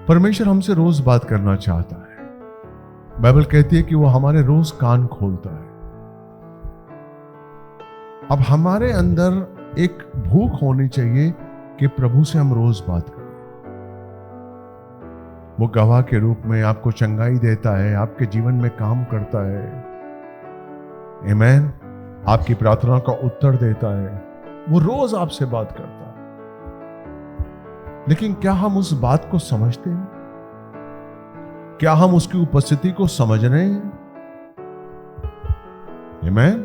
परमेश्वर हमसे रोज बात करना चाहता है। बाइबल कहती है कि वो हमारे रोज कान खोलता है। अब हमारे अंदर एक भूख होनी चाहिए कि प्रभु से हम रोज बात करें। वो गवाह के रूप में आपको चंगाई देता है, आपके जीवन में काम करता है, आमीन, आपकी प्रार्थना का उत्तर देता है। वो रोज आपसे बात करता है। लेकिन क्या हम उस बात को समझते हैं? क्या हम उसकी उपस्थिति को समझ रहे हैं? आमीन।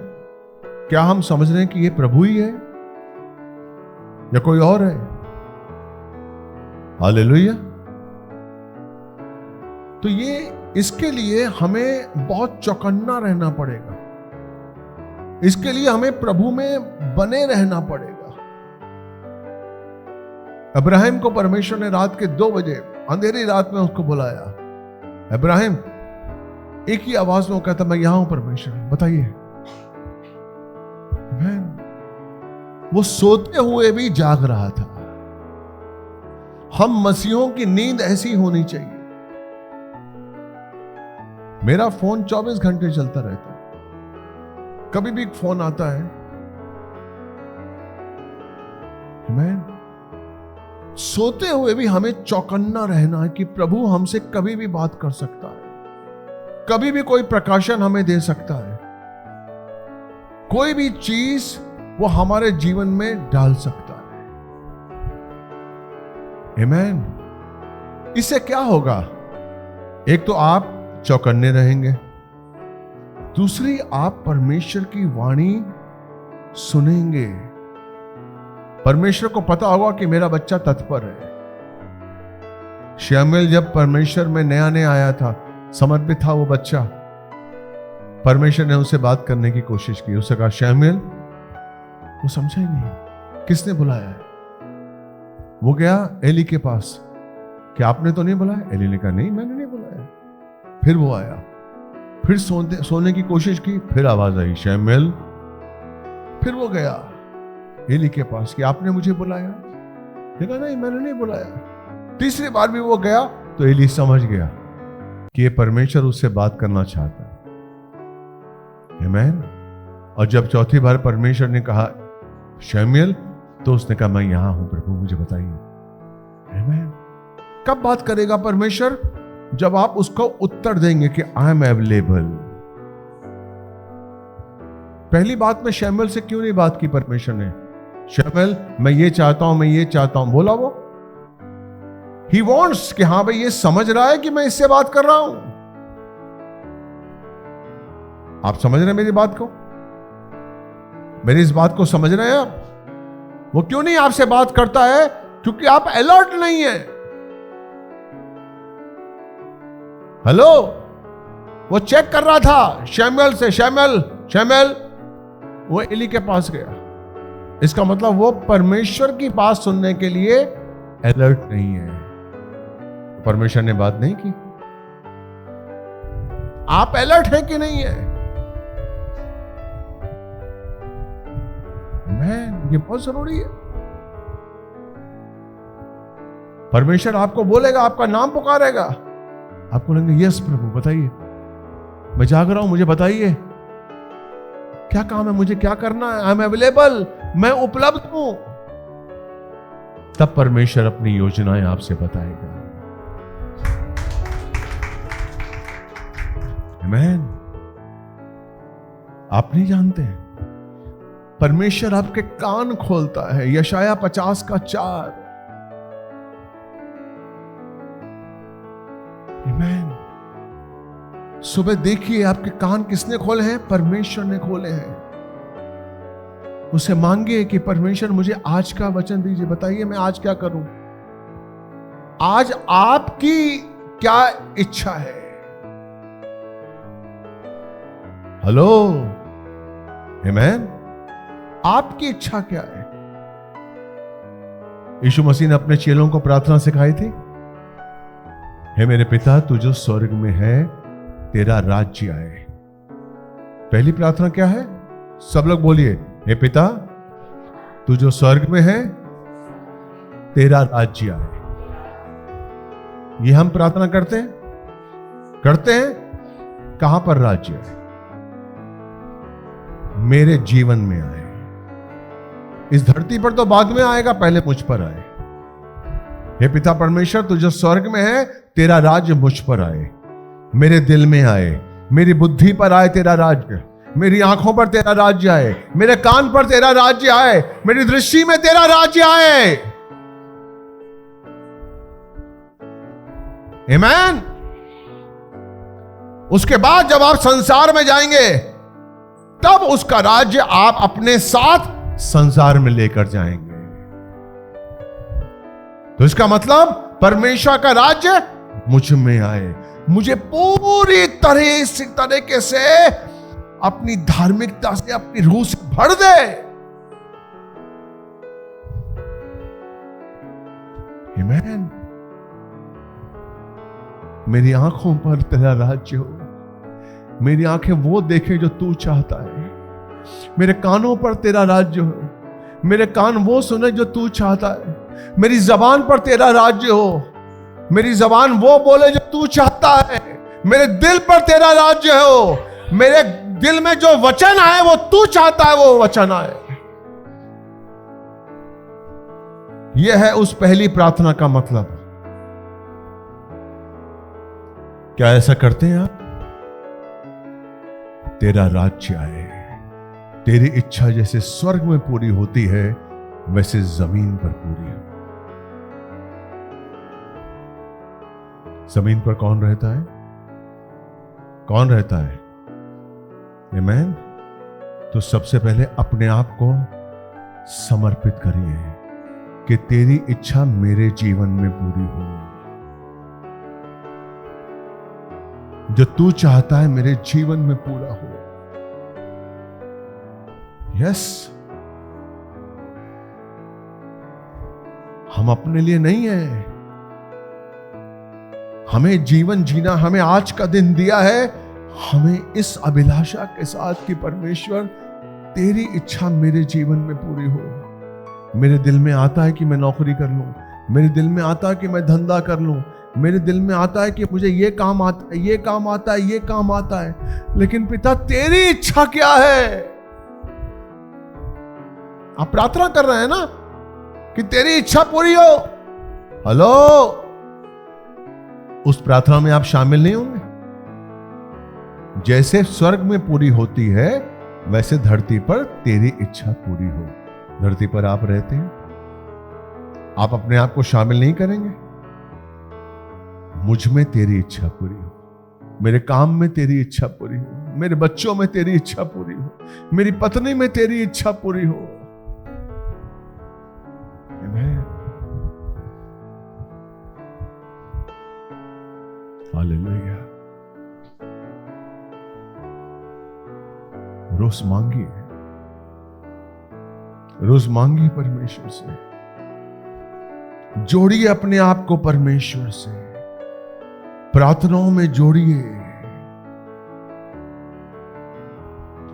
क्या हम समझ रहे हैं कि ये प्रभु ही है या कोई और है? हालेलुया। तो ये इसके लिए हमें बहुत चौकन्ना रहना पड़ेगा। इसके लिए हमें प्रभु में बने रहना पड़ेगा। अब्राहम को परमेश्वर ने रात के 2 बजे अंधेरी रात में उसको बुलाया। अब्राहम, एक ही आवाज में वो कहता, मैं यहां हूं परमेश्वर, बताइए। वो सोते हुए भी जाग रहा था। हम मसीहों की नींद ऐसी होनी चाहिए। मेरा फोन 24 घंटे चलता रहता है। कभी भी फोन आता है, आमीन। सोते हुए भी हमें चौकन्ना रहना है कि प्रभु हमसे कभी भी बात कर सकता है, कभी भी कोई प्रकाशन हमें दे सकता है, कोई भी चीज वो हमारे जीवन में डाल सकता है, आमीन। इससे क्या होगा? एक तो आप चौकन्ने रहेंगे, दूसरी आप परमेश्वर की वाणी सुनेंगे। परमेश्वर को पता होगा कि मेरा बच्चा तत्पर है। शमूएल जब परमेश्वर में नया नया आया था, समर्पित था वो बच्चा, परमेश्वर ने उससे बात करने की कोशिश की। उससे कहा, शमूएल, वो समझा ही नहीं किसने बुलाया है। वो गया एली के पास कि आपने तो नहीं बुलाया? एली ने कहा, नहीं, मैंने नहीं बुलाया। फिर वो आया, फिर सोने की कोशिश की, फिर आवाज आई, शमूएल। फिर वो गया एली के पास कि आपने मुझे बुलाया? देखा, नहीं, मैंने नहीं बुलाया। तीसरी बार भी वो गया तो एली समझ गया कि ये परमेश्वर उससे बात करना चाहता है, आमीन। और जब चौथी बार परमेश्वर ने कहा, शमूएल, तो उसने कहा, मैं यहां हूं प्रभु, मुझे बताइए, आमीन। कब बात करेगा परमेश्वर? जब आप उसको उत्तर देंगे कि आई एम अवेलेबल। पहली बात में शमूएल से क्यों नहीं बात की परमेश्वर ने? शमूएल, मैं ये चाहता हूं, मैं ये चाहता हूं, बोला वो। ही वॉन्ट्स कि हाँ भाई, ये समझ रहा है कि मैं इससे बात कर रहा हूं। आप समझ रहे हैं मेरी बात को? मेरी इस बात को समझ रहे हैं आप? वो क्यों नहीं आपसे बात करता है? क्योंकि आप अलर्ट नहीं है। हेलो, वो चेक कर रहा था शमूएल से, शमूएल, शमूएल। वो एली के पास गया। इसका मतलब वो परमेश्वर की बात सुनने के लिए अलर्ट नहीं है। परमेश्वर ने बात नहीं की। आप अलर्ट है कि नहीं है? ये बहुत जरूरी है। परमेश्वर आपको बोलेगा, आपका नाम पुकारेगा, आप बोलेंगे, यस प्रभु, बताइए, मैं जाग रहा हूं, मुझे बताइए क्या काम है, मुझे क्या करना है, आई एम अवेलेबल, मैं उपलब्ध हूं। तब परमेश्वर अपनी योजनाएं आपसे बताएगा, आमीन। आप नहीं जानते हैं, परमेश्वर आपके कान खोलता है। यशाया 50:4, आमीन। सुबह देखिए आपके कान किसने खोले हैं? परमेश्वर ने खोले हैं। उसे मांगिए कि परमेश्वर मुझे आज का वचन दीजिए, बताइए मैं आज क्या करूं, आज आपकी क्या इच्छा है। हेलो, आमीन। आपकी इच्छा क्या है? यीशु मसीह ने अपने चेलों को प्रार्थना सिखाई थी, हे मेरे पिता, तू जो स्वर्ग में है, तेरा राज्य आए। पहली प्रार्थना क्या है? सब लोग बोलिए, हे पिता, तू जो स्वर्ग में है, तेरा राज्य आए। ये हम प्रार्थना करते हैं, करते हैं। कहां पर राज्य है? मेरे जीवन में आए। इस धरती पर तो बाद में आएगा, पहले मुझ पर आए। हे पिता परमेश्वर, तू जो स्वर्ग में है, तेरा राज्य मुझ पर आए, मेरे दिल में आए, मेरी बुद्धि पर आए तेरा राज्य, मेरी आंखों पर तेरा राज्य आए, मेरे कान पर तेरा राज्य आए, मेरी दृष्टि में तेरा राज्य आए। आमीन। उसके बाद जब आप संसार में जाएंगे, तब उसका राज्य आप अपने साथ संसार में लेकर जाएंगे। तो इसका मतलब परमेश्वर का राज्य मुझ में आए, मुझे पूरी तरीके से अपनी धार्मिकता से, अपनी रूह से भर दे। आमीन। मेरी आंखों पर तेरा राज्य हो, मेरी आंखें वो देखें जो तू चाहता है, मेरे कानों पर तेरा राज्य हो, मेरे कान वो सुने जो तू चाहता है, मेरी जबान पर तेरा राज्य हो, मेरी जबान वो बोले जो तू चाहता है, मेरे दिल पर तेरा राज्य हो, मेरे दिल में जो वचन आए वो तू चाहता है वो वचन आए। यह है उस पहली प्रार्थना का मतलब। क्या ऐसा करते हैं आप? तेरा राज्य आए, तेरी इच्छा जैसे स्वर्ग में पूरी होती है वैसे जमीन पर पूरी हो। जमीन पर कौन रहता है? कौन रहता है? आमीन। तो सबसे पहले अपने आप को समर्पित करिए कि तेरी इच्छा मेरे जीवन में पूरी हो, जो तू चाहता है मेरे जीवन में पूरा हो। यस, हम अपने लिए नहीं है, हमें जीवन जीना, हमें आज का दिन दिया है, हमें इस अभिलाषा के साथ कि परमेश्वर तेरी इच्छा मेरे जीवन में पूरी हो। मेरे दिल में आता है कि मैं नौकरी कर लूं, मेरे दिल में आता है कि मैं धंधा कर लूं, मेरे दिल में आता है कि मुझे ये काम आता है, ये काम आता है, ये काम आता है, लेकिन पिता तेरी इच्छा क्या है? आप प्रार्थना कर रहे हैं ना कि तेरी इच्छा पूरी हो। हेलो, उस प्रार्थना में आप शामिल नहीं होंगे? जैसे स्वर्ग में पूरी होती है वैसे धरती पर तेरी इच्छा पूरी हो। धरती पर आप रहते हैं, आप अपने आप को शामिल नहीं करेंगे? मुझ में तेरी इच्छा पूरी हो, मेरे काम में तेरी इच्छा पूरी हो, मेरे बच्चों में तेरी इच्छा पूरी हो, मेरी पत्नी में तेरी इच्छा पूरी हो। हालेलुया। रोज मांगिए, रोज मांगिए परमेश्वर से, जोड़िए अपने आप को परमेश्वर से, प्रार्थनाओं में जोड़िए।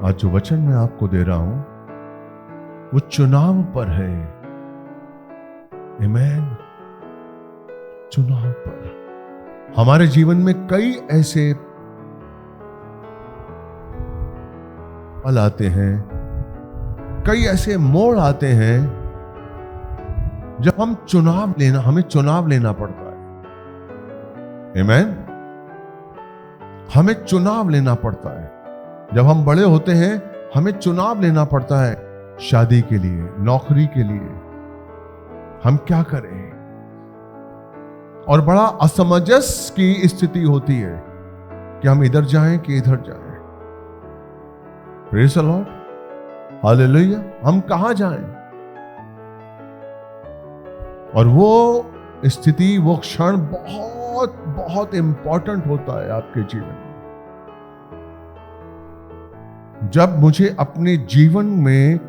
आज जो वचन मैं आपको दे रहा हूं वो चुनाव पर है। आमीन। चुनाव पर। हमारे जीवन में कई ऐसे पल आते हैं, कई ऐसे मोड़ आते हैं जब हमें चुनाव लेना पड़ता है। आमीन। हमें चुनाव लेना पड़ता है। जब हम बड़े होते हैं हमें चुनाव लेना पड़ता है, शादी के लिए, नौकरी के लिए, हम क्या करें। और बड़ा असमंजस की स्थिति होती है कि हम इधर जाएं कि इधर जाएं। Praise the Lord, hallelujah. हम कहां जाएं? और वो स्थिति, वो क्षण बहुत बहुत इंपॉर्टेंट होता है आपके जीवन में, जब मुझे अपने जीवन में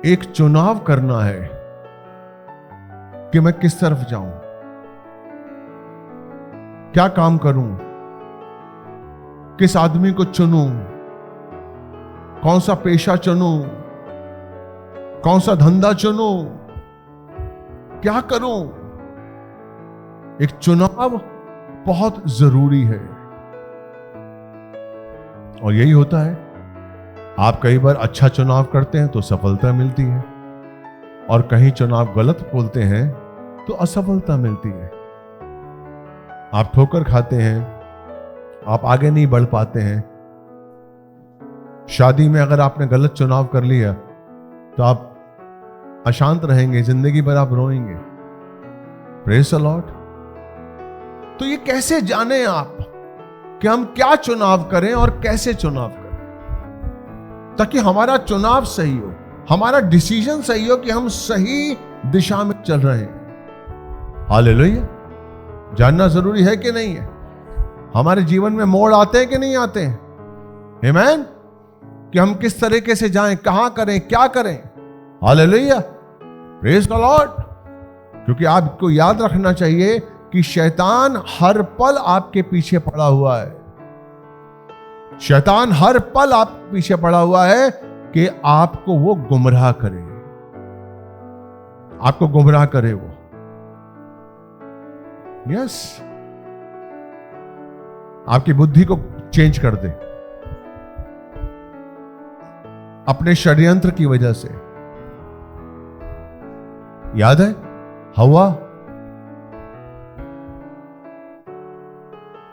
एक चुनाव करना है कि मैं किस तरफ जाऊं, क्या काम करूं, किस आदमी को चुनूं, कौन सा पेशा चुनूं, कौन सा धंधा चुनूं, क्या करूं। एक चुनाव बहुत जरूरी है। और यही होता है, आप कई बार अच्छा चुनाव करते हैं तो सफलता मिलती है, और कहीं चुनाव गलत बोलते हैं तो असफलता मिलती है। आप ठोकर खाते हैं, आप आगे नहीं बढ़ पाते हैं। शादी में अगर आपने गलत चुनाव कर लिया तो आप अशांत रहेंगे, जिंदगी भर आप रोएंगे। Praise the Lord. तो ये कैसे जाने आप कि हम क्या चुनाव करें और कैसे चुनाव करें, ताकि हमारा चुनाव सही हो, हमारा डिसीजन सही हो कि हम सही दिशा में चल रहे हैं। हालेलुया। जानना जरूरी है कि नहीं है? हमारे जीवन में मोड़ आते हैं कि नहीं आते हैं? आमीन। कि हम किस तरीके से जाएं, कहां करें, क्या करें। हालेलुया। Praise the Lord. क्योंकि आपको याद रखना चाहिए कि शैतान हर पल आपके पीछे पड़ा हुआ है। शैतान हर पल आपके पीछे पड़ा हुआ है कि आपको वो गुमराह करे, आपको गुमराह करे वो। यस, आपकी बुद्धि को चेंज कर दे अपने षड्यंत्र की वजह से। याद है हवा,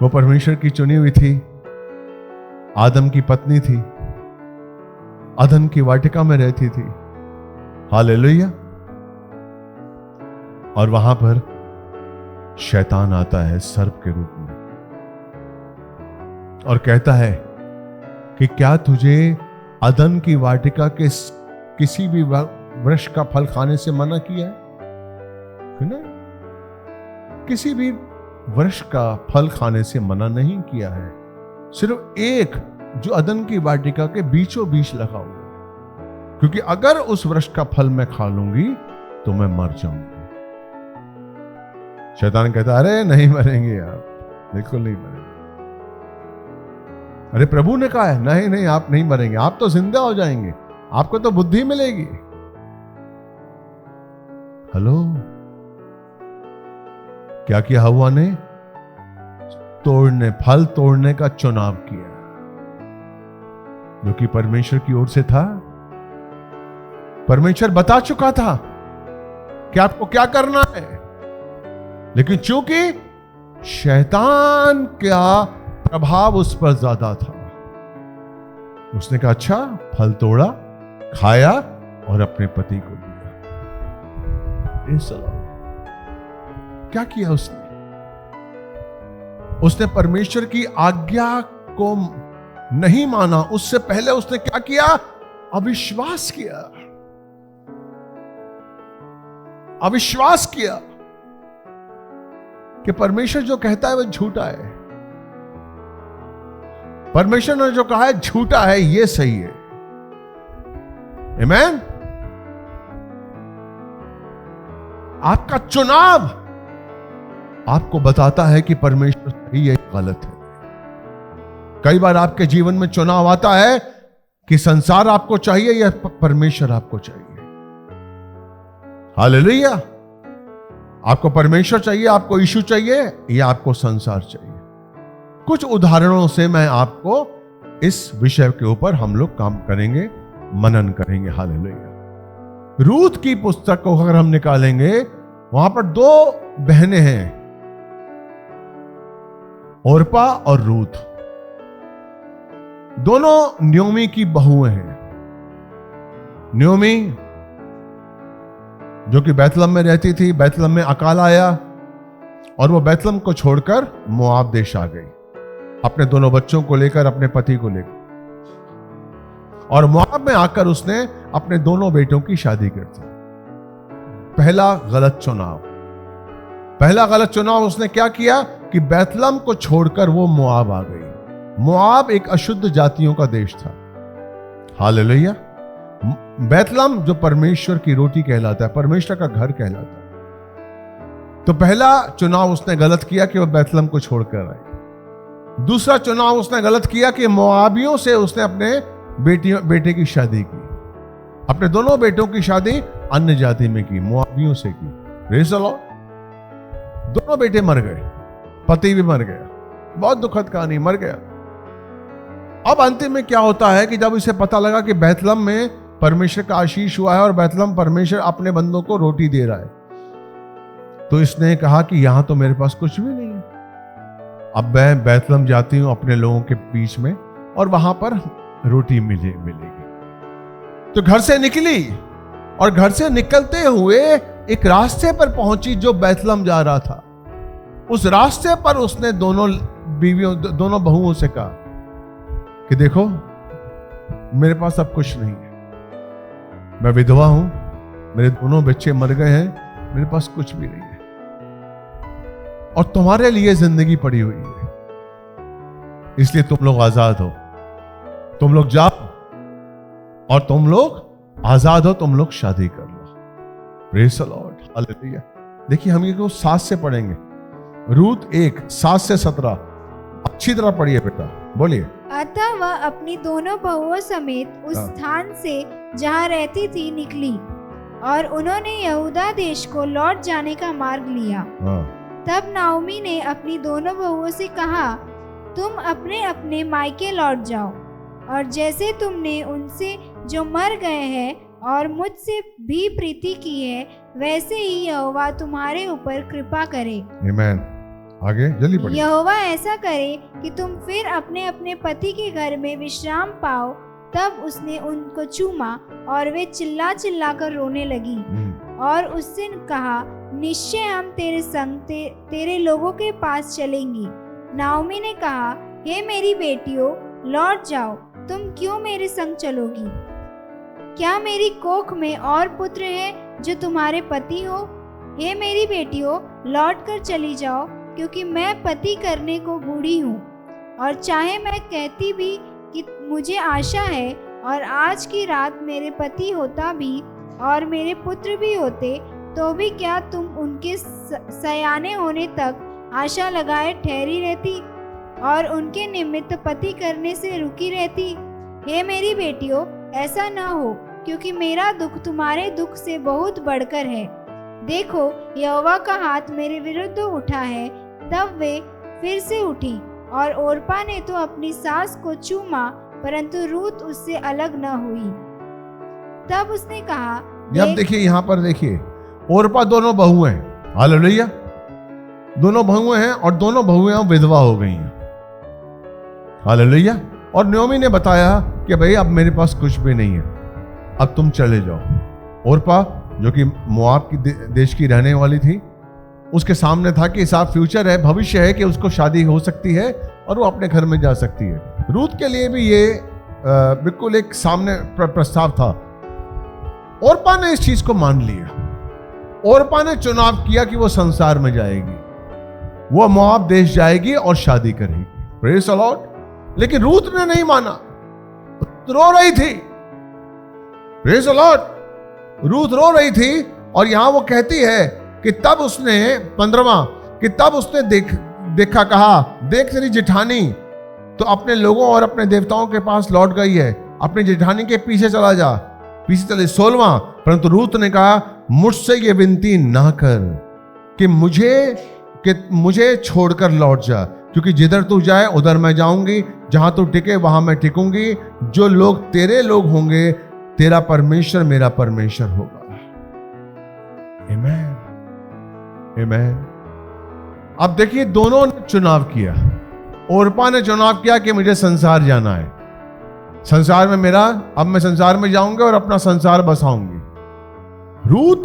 वो परमेश्वर की चुनी हुई थी, आदम की पत्नी थी, अदन की वाटिका में रहती थी। हालेलुया। और वहां पर शैतान आता है सर्प के रूप में और कहता है कि क्या तुझे अदन की वाटिका के किसी भी वृक्ष का फल खाने से मना किया है? किसी भी वृक्ष का फल खाने से मना नहीं किया है, सिर्फ एक जो अदन की वाटिका के बीचों बीच लगा हुआ है, क्योंकि अगर उस वृक्ष का फल मैं खा लूंगी तो मैं मर जाऊंगी। शैतान कहता अरे नहीं मरेंगे आप, बिल्कुल नहीं मरेंगे। अरे प्रभु ने कहा है नहीं नहीं आप नहीं मरेंगे, आप तो जिंदा हो जाएंगे, आपको तो बुद्धि मिलेगी। हेलो, क्या किया हव्वा ने? फल तोड़ने का चुनाव किया, जो कि परमेश्वर की ओर से था। परमेश्वर बता चुका था कि आपको क्या करना है, लेकिन चूंकि शैतान का प्रभाव उस पर ज्यादा था, उसने कहा अच्छा, फल तोड़ा, खाया और अपने पति को दिया। क्या किया उसने? उसने परमेश्वर की आज्ञा को नहीं माना। उससे पहले उसने क्या किया? अविश्वास किया। अविश्वास किया कि परमेश्वर जो कहता है वह झूठा है, परमेश्वर ने जो कहा है झूठा है, यह सही है। आमीन। आपका चुनाव आपको बताता है कि परमेश्वर सही है, गलत है। कई बार आपके जीवन में चुनाव आता है कि संसार आपको चाहिए या परमेश्वर आपको चाहिए। हालेलुया। आपको परमेश्वर चाहिए, आपको यीशु चाहिए, या आपको संसार चाहिए? कुछ उदाहरणों से मैं आपको इस विषय के ऊपर हम लोग काम करेंगे, मनन करेंगे। हालेलुया। रूत की पुस्तक को अगर हम निकालेंगे, वहां पर दो बहनें हैं, ओरपा और रूत। दोनों न्योमी की बहुएं हैं। न्योमी जो कि बैतलहम में रहती थी, बैतलहम में अकाल आया और वो बैतलहम को छोड़कर मोआब देश आ गई, अपने दोनों बच्चों को लेकर, अपने पति को लेकर। और मोआब में आकर उसने अपने दोनों बेटों की शादी कर दी। पहला गलत चुनाव उसने क्या किया कि बैतलहम को छोड़कर वो मोआब आ गई। मोआब एक अशुद्ध जातियों का देश था। हालेलुया। बैतलहम जो परमेश्वर की रोटी कहलाता है, परमेश्वर का घर कहलाता है। तो पहला चुनाव उसने गलत किया कि वह बैतलहम को छोड़कर आई। दूसरा चुनाव उसने गलत किया कि मोआबियों से उसने अपने बेटे की शादी की। अपने दोनों बेटों की शादी अन्य जाति में की, मोआबियों से की। Praise the Lord. दोनों बेटे मर गए, पति भी मर गया, बहुत दुखद कहानी, मर गया। अब अंतिम में क्या होता है कि जब इसे पता लगा कि बैतलहम में परमेश्वर का आशीष हुआ है और बैतलहम परमेश्वर अपने बंदों को रोटी दे रहा है, तो इसने कहा कि यहां तो मेरे पास कुछ भी नहीं है, अब मैं बैतलहम जाती हूं अपने लोगों के बीच में और वहां पर रोटी मिलेगी। तो घर से निकली और घर से निकलते हुए एक रास्ते पर पहुंची जो बैतलहम जा रहा था। उस रास्ते पर उसने दोनों बहुओं से कहा कि देखो मेरे पास अब कुछ नहीं है, मैं विधवा हूं, मेरे दोनों बच्चे मर गए हैं, मेरे पास कुछ भी नहीं है और तुम्हारे लिए जिंदगी पड़ी हुई है, इसलिए तुम लोग आजाद हो, तुम लोग जाओ और तुम लोग आजाद हो, तुम लोग शादी कर लो। Praise the Lord, hallelujah. देखिए हम ये 7 से पढ़ेंगे, रूत 1:7 से 17, अच्छी तरह पढ़िए बेटा, बोलिए। अतः वह अपनी दोनों बहुओं समेत उस स्थान से जहाँ रहती थी निकली और उन्होंने यहूदा देश को लौट जाने का मार्ग लिया। तब नाओमी ने अपनी दोनों बहुओं से कहा, तुम अपने अपने मायके लौट जाओ और जैसे तुमने उनसे जो मर गए हैं और मुझसे भी प्रीति की है, वैसे ही यहोवा तुम्हारे ऊपर कृपा करे। आमीन। आगे जल्दी पढ़िए। यहोवा ऐसा करे कि तुम फिर अपने अपने पति के घर में विश्राम पाओ। तब उसने उनको चूमा और वे चिल्ला चिल्ला कर रोने लगी और उससे कहा, निश्चय हम तेरे संग तेरे लोगों के पास चलेंगी। नाओमी ने कहा, हे मेरी बेटियों, लौट जाओ, तुम क्यों मेरे संग चलोगी? क्या मेरी कोख में और पुत्र हैं जो तुम्हारे पति हो? हे मेरी बेटियों, लौट कर चली जाओ, क्योंकि मैं पति करने को बूढ़ी हूँ। और चाहे मैं कहती भी कि मुझे आशा है और आज की रात मेरे पति होता भी और मेरे पुत्र भी होते, तो भी क्या तुम उनके सयाने होने तक आशा लगाए ठहरी रहती और उनके निमित्त पति करने से रुकी रहती? हे मेरी बेटियों, ऐसा न हो, क्योंकि मेरा दुख तुम्हारे दुख से बहुत बढ़कर है। देखो, यहोवा का हाथ मेरे विरुद्ध उठा है। तब वे फिर से उठी और ओर्पा ने तो अपनी सास को चूमा, परंतु रूत उससे अलग न हुई। तब उसने कहा, अब देखिए यहाँ पर देखिए, ओर्पा दोनों बहुएं हैं, हालेलुया, दोनों बहुएं हैं और दोनों बहुएं विधवा हो गई हैं, हालेलुया। और नयोमी ने बताया कि भाई अब मेरे पास कुछ भी नहीं है, अब तुम चले जाओ। ओर्पा जो कि मोआब की देश की रहने वाली थी, उसके सामने था कि साफ फ्यूचर है, भविष्य है कि उसको शादी हो सकती है और वो अपने घर में जा सकती है। रूत के लिए भी ये बिल्कुल एक सामने प्रस्ताव था। ओर्पा ने इस चीज को मान लिया। ओर्पा ने चुनाव किया कि वो संसार में जाएगी, वो मोआब देश जाएगी और शादी करेगी। Praise the Lord. लेकिन रूत ने नहीं माना, रो रही थी। Praise the Lord. रूत रो रही थी और यहां वो कहती है कि तब उसने 15वां कि तब उसने देखा, कहा, देख तेरी जेठानी तो अपने लोगों और अपने देवताओं के पास लौट गई है, अपनी जेठानी के पीछे चला जा, पीछे चले। 16वां, परंतु रूत ने कहा, मुझसे ये विनती ना कर कि मुझे छोड़कर लौट जा, क्योंकि जिधर तू जाए उधर मैं जाऊंगी, जहां तू टिके वहां मैं टिकूंगी। जो लोग तेरे लोग होंगे, तेरा परमेश्वर मेरा परमेश्वर होगा। आमीन, आमीन। अब देखिए, दोनों ने चुनाव किया। ओर्पा ने चुनाव किया कि मुझे संसार जाना है, संसार में मेरा, अब मैं संसार में जाऊंगा और अपना संसार बसाऊंगी। रूत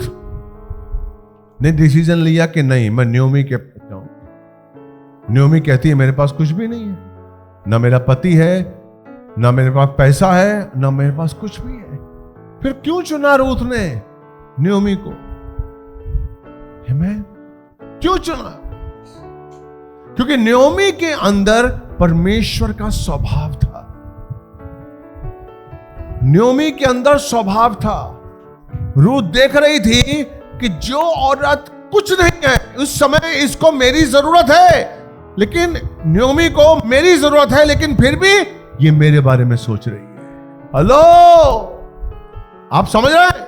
ने डिसीजन लिया कि नहीं, मैं नयोमी के पास जाऊंगी। नयोमी कहती है मेरे पास कुछ भी नहीं है, ना मेरा पति है, ना मेरे पास पैसा है, ना मेरे पास कुछ भी है। फिर क्यों चुना रूत ने नयोमी को? आमीन। क्यों चुना? क्योंकि नयोमी के अंदर परमेश्वर का स्वभाव था। नयोमी के अंदर स्वभाव था। रूत देख रही थी कि जो औरत कुछ नहीं है, उस समय इसको मेरी जरूरत है, लेकिन नयोमी को मेरी जरूरत है, लेकिन फिर भी ये मेरे बारे में सोच रही है। हेलो, आप समझ रहे हैं?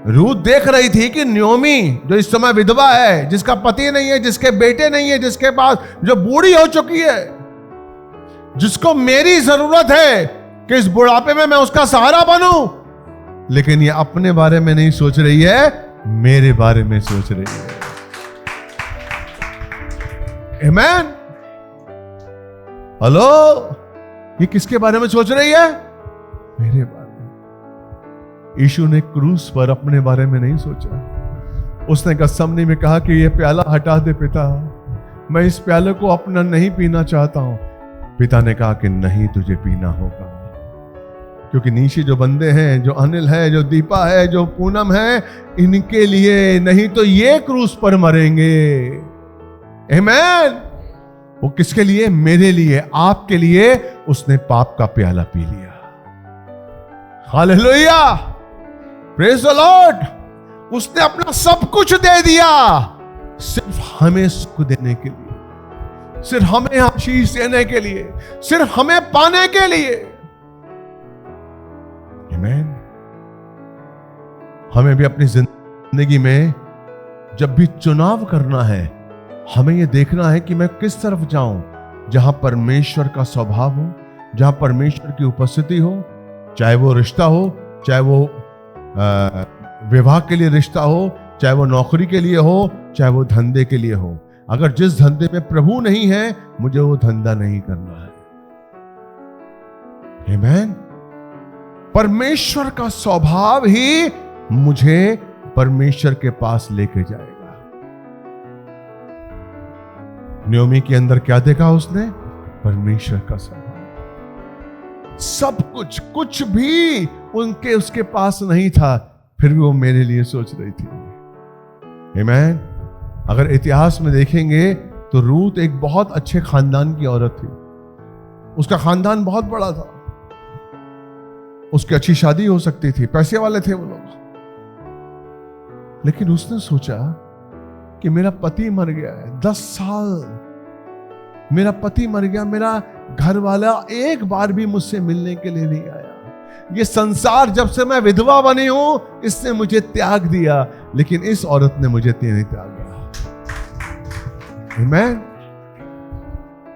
रूथ देख रही थी कि नयोमी जो इस समय विधवा है, जिसका पति नहीं है, जिसके बेटे नहीं है, जिसके पास, जो बूढ़ी हो चुकी है, जिसको मेरी जरूरत है कि इस बुढ़ापे में मैं उसका सहारा बनूं, लेकिन ये अपने बारे में नहीं सोच रही है, मेरे बारे में सोच रही है। आमेन। हेलो, ये किसके बारे में सोच रही है? मेरे बारे में। यीशु ने क्रूस पर अपने बारे में नहीं सोचा। उसने गत्समनी में कहा कि ये प्याला हटा दे पिता, मैं इस प्याले को अपना नहीं पीना चाहता हूं। पिता ने कहा कि नहीं, तुझे पीना होगा, क्योंकि नीचे जो बंदे हैं, जो अनिल है, जो दीपा है, जो पूनम है, इनके लिए, नहीं तो ये क्रूस पर मरेंगे। आमेन। वो किसके लिए? मेरे लिए, आपके लिए उसने पाप का प्याला पी लिया। Hallelujah, praise the Lord. उसने अपना सब कुछ दे दिया सिर्फ हमें सुख देने के लिए, सिर्फ हमें आशीष देने के लिए, सिर्फ हमें पाने के लिए। आमीन। हमें भी अपनी जिंदगी में जब भी चुनाव करना है, हमें यह देखना है कि मैं किस तरफ जाऊं, जहां परमेश्वर का स्वभाव हो, जहां परमेश्वर की उपस्थिति हो, चाहे वो रिश्ता हो, चाहे वो विवाह के लिए रिश्ता हो, चाहे वो नौकरी के लिए हो, चाहे वो धंधे के लिए हो। अगर जिस धंधे में प्रभु नहीं है, मुझे वो धंधा नहीं करना है। आमीन। परमेश्वर का स्वभाव ही मुझे परमेश्वर के पास लेके जाएगा। नयोमी के अंदर क्या देखा उसने? परमेश्वर का स्वभाव। सब कुछ, कुछ भी उसके पास नहीं था, फिर भी वो मेरे लिए सोच रही थी। आमीन। अगर इतिहास में देखेंगे तो रूथ एक बहुत अच्छे खानदान की औरत थी। उसका खानदान बहुत बड़ा था, उसकी अच्छी शादी हो सकती थी, पैसे वाले थे वो लोग। लेकिन उसने सोचा कि मेरा पति मर गया है, 10 साल मेरा पति मर गया, मेरा घर वाला एक बार भी मुझसे मिलने के लिए नहीं आया। ये संसार जब से मैं विधवा बनी हूं, इसने मुझे त्याग दिया, लेकिन इस औरत ने मुझे नहीं त्यागा। आमीन।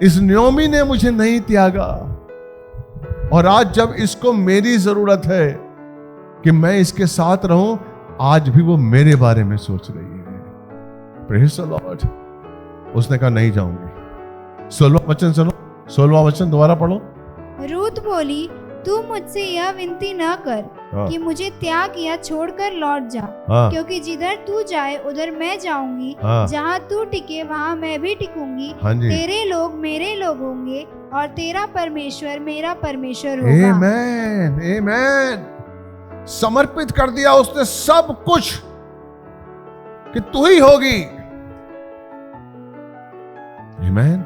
इस नयोमी ने मुझे नहीं त्यागा, और आज जब इसको मेरी जरूरत है कि मैं इसके साथ रहूं, आज भी वो मेरे बारे में सोच रही है। Praise the Lord. उसने कहा नहीं जाऊंगी। 16वां वचन सुनो, 16वां वचन दोबारा पढ़ो। रूथ बोली, तू मुझसे यह विनती न कर कि मुझे त्याग या छोड़कर लौट जा, क्योंकि जिधर तू जाए उधर मैं जाऊंगी, जहाँ तू टिके वहाँ मैं भी टिकूंगी। तेरे लोग मेरे लोग होंगे और तेरा परमेश्वर मेरा परमेश्वर होगा। आमीन, आमीन। समर्पित कर दिया उसने सब कुछ कि तू ही होगी। आमीन।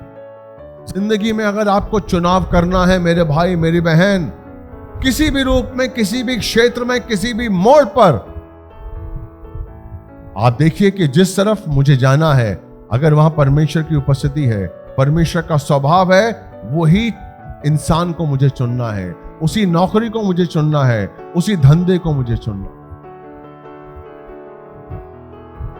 जिंदगी में अगर आपको चुनाव करना है, मेरे भाई मेरी बहन, किसी भी रूप में, किसी भी क्षेत्र में, किसी भी मोड़ पर, आप देखिए कि जिस तरफ मुझे जाना है, अगर वहां परमेश्वर की उपस्थिति है, परमेश्वर का स्वभाव है, वही इंसान को मुझे चुनना है, उसी नौकरी को मुझे चुनना है, उसी धंधे को मुझे चुनना।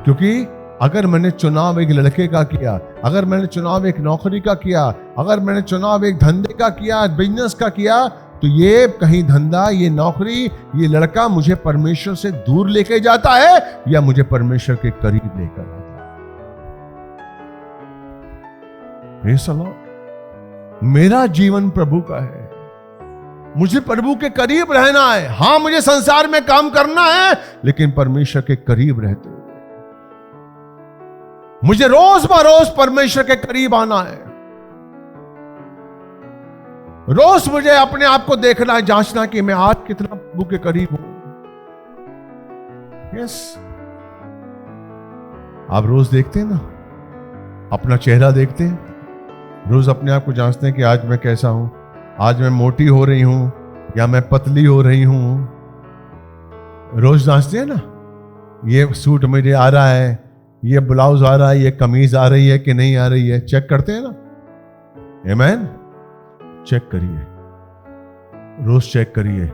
क्योंकि अगर मैंने चुनाव एक लड़के का किया, अगर मैंने चुनाव एक नौकरी का किया, अगर मैंने चुनाव एक धंधे का किया, बिजनेस का किया, तो ये कहीं धंधा, ये नौकरी, ये लड़का मुझे परमेश्वर से दूर लेके जाता है या मुझे परमेश्वर के करीब लेकर आता है। मेरा जीवन प्रभु का है, मुझे प्रभु के करीब रहना है। हां, मुझे संसार में काम करना है, लेकिन परमेश्वर के करीब रहते हुए मुझे रोज बरोज परमेश्वर के करीब आना है। रोज मुझे अपने आप को देखना है, जांचना कि मैं आज कितना प्रभु के करीब हूं। यस, आप रोज देखते हैं ना, अपना चेहरा देखते हैं, रोज अपने आप को जांचते हैं कि आज मैं कैसा हूं, आज मैं मोटी हो रही हूं या मैं पतली हो रही हूं। रोज जांचते हैं ना, ये सूट मुझे आ रहा है, ये ब्लाउज आ रहा है, ये कमीज आ रही है कि नहीं आ रही है, चेक करते हैं ना। आमीन। चेक करिए, रोज चेक करिए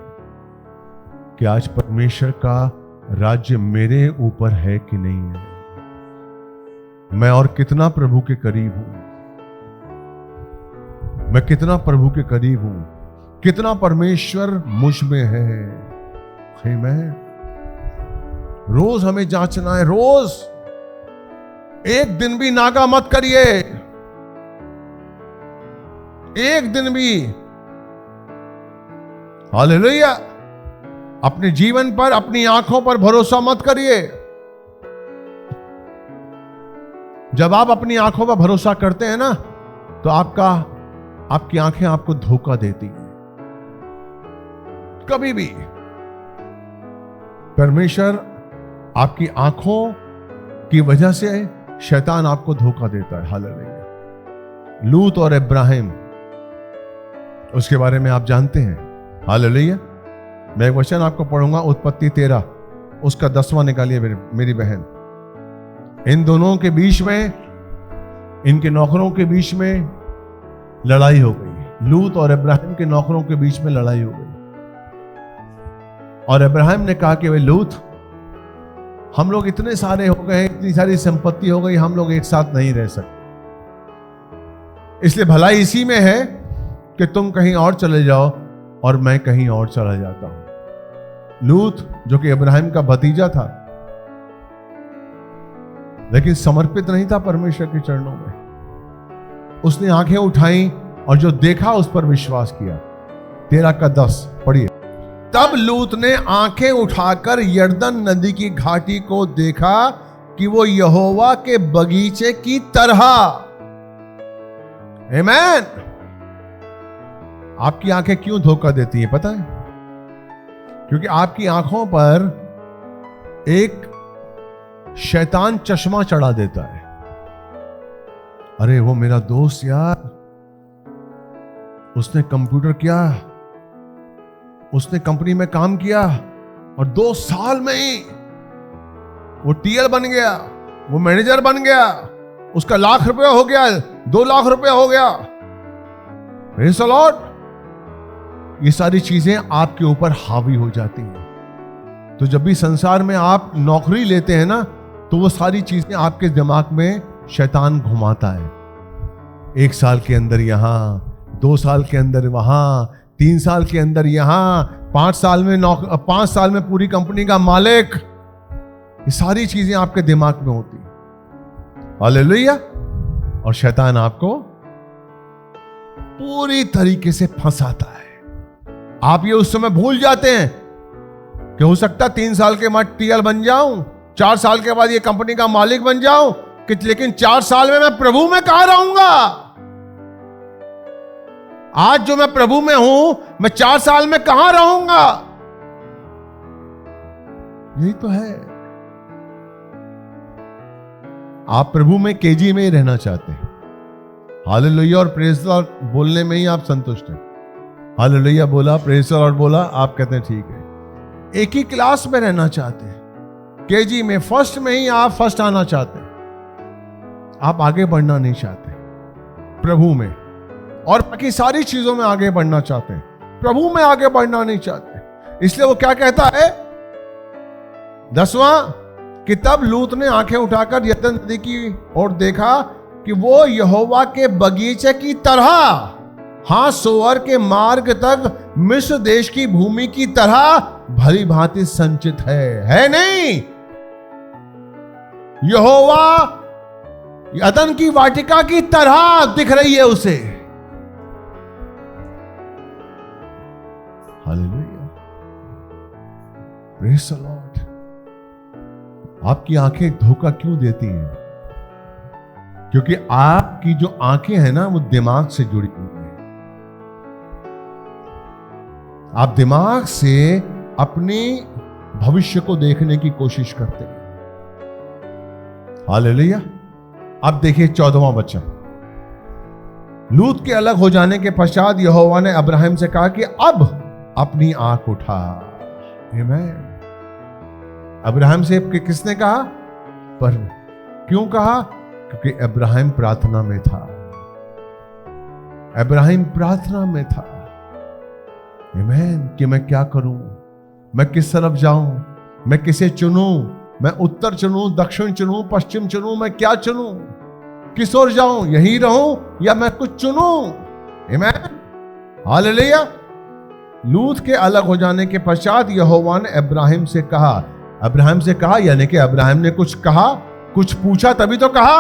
कि आज परमेश्वर का राज्य मेरे ऊपर है कि नहीं है, मैं और कितना प्रभु के करीब हूं, मैं कितना प्रभु के करीब हूं, कितना परमेश्वर मुझ में है। आमीन। रोज हमें जांचना है, रोज एक दिन भी नागा मत करिए, एक दिन भी। हालेलुया। अपने जीवन पर, अपनी आंखों पर भरोसा मत करिए। जब आप अपनी आंखों पर भरोसा करते हैं ना, तो आपकी आंखें आपको धोखा देती हैं। कभी भी परमेश्वर आपकी आंखों की वजह से शैतान आपको धोखा देता है। हालेलुया। लूत और इब्राहिम, उसके बारे में आप जानते हैं। हालेलुया। मैं एक वचन आपको पढ़ूंगा, उत्पत्ति 13 उसका 10वां निकालिए मेरी बहन। इन दोनों के बीच में, इनके नौकरों के बीच में लड़ाई हो गई। लूत और इब्राहिम के नौकरों के बीच में लड़ाई हो गई, और इब्राहिम ने कहा कि वे लूत, हम लोग इतने सारे हो गए, इतनी सारी संपत्ति हो गई, हम लोग एक साथ नहीं रह सकते, इसलिए भलाई इसी में है कि तुम कहीं और चले जाओ और मैं कहीं और चला जाता हूं। लूत जो कि इब्राहिम का भतीजा था, लेकिन समर्पित नहीं था परमेश्वर के चरणों में। उसने आंखें उठाई और जो देखा उस पर विश्वास किया। 13 का 10 पढ़िए। तब लूत ने आंखें उठाकर यरदन नदी की घाटी को देखा कि वो यहोवा के बगीचे की तरह। आमीन। आपकी आंखें क्यों धोखा देती हैं पता है? क्योंकि आपकी आंखों पर एक शैतान चश्मा चढ़ा देता है। अरे वो मेरा दोस्त यार, उसने कंप्यूटर किया, उसने कंपनी में काम किया और 2 साल में ही वो टीएल बन गया, वो मैनेजर बन गया, उसका ₹1,00,000 हो गया, ₹2,00,000 हो गया। Praise the Lord. ये सारी चीजें आपके ऊपर हावी हो जाती हैं। तो जब भी संसार में आप नौकरी लेते हैं ना, तो वो सारी चीजें आपके दिमाग में शैतान घुमाता है। 1 साल के अंदर यहां, 2 साल के अंदर वहां, 3 साल के अंदर यहां, 5 साल में पूरी कंपनी का मालिक। ये सारी चीजें आपके दिमाग में होती। हालेलुया। और शैतान आपको पूरी तरीके से फंसाता है। आप ये उस समय भूल जाते हैं कि हो सकता 3 साल के बाद टीएल बन जाऊं, 4 साल के बाद ये कंपनी का मालिक बन जाऊं, लेकिन 4 साल में मैं प्रभु में कहां रहूंगा? आज जो मैं प्रभु में हूं, मैं 4 साल में कहां रहूंगा? यही तो है। आप प्रभु में केजी में ही रहना चाहते हैं। हालेलुया और प्रेज़ द लॉर्ड बोलने में ही आप संतुष्ट हैं। हालेलुया बोला, प्रेज़ द लॉर्ड बोला, आप कहते हैं ठीक है। एक ही क्लास में रहना चाहते हैं, केजी में, फर्स्ट में ही आप फर्स्ट आना चाहते हैं। आप आगे बढ़ना नहीं चाहते प्रभु में, और बाकी सारी चीजों में आगे बढ़ना चाहते हैं, प्रभु में आगे बढ़ना नहीं चाहते। इसलिए वो क्या कहता है 10वां कि तब लूत ने आंखें उठाकर यरदन नदी की ओर देखा कि वो यहोवा के बगीचे की तरह, हां सोअर के मार्ग तक मिस्र देश की भूमि की तरह भली भांति संचित है नहीं? यहोवा अदन की वाटिका की तरह दिख रही है उसे। Hallelujah, praise the Lord. आपकी आंखें धोखा क्यों देती हैं? क्योंकि आपकी जो आंखें हैं ना, वो दिमाग से जुड़ी हुई हैं। आप दिमाग से अपने भविष्य को देखने की कोशिश करते हैं। हालेलुया। अब देखिए 14वां वचन। लूत के अलग हो जाने के पश्चात यहोवा ने अब्राहम से कहा कि अब अपनी आंख उठा। आमीन। अब्राहम से किसने कहा? पर क्यों कहा? क्योंकि अब्राहम प्रार्थना में था। अब्राहम प्रार्थना में था। आमीन। कि मैं क्या करूं, मैं किस तरफ जाऊं, मैं किसे चुनूं? मैं उत्तर चुनूं, दक्षिण चुनूं, पश्चिम चुनूं? मैं क्या चुनूं? किस ओर जाऊं? यहीं रहूं या मैं कुछ चुनूं? आमीन, हालेलुया। लूत के अलग हो जाने के पश्चात यहोवा ने अब्राहम से कहा, यानी कि अब्राहम ने कुछ कहा, कुछ पूछा तभी तो कहा।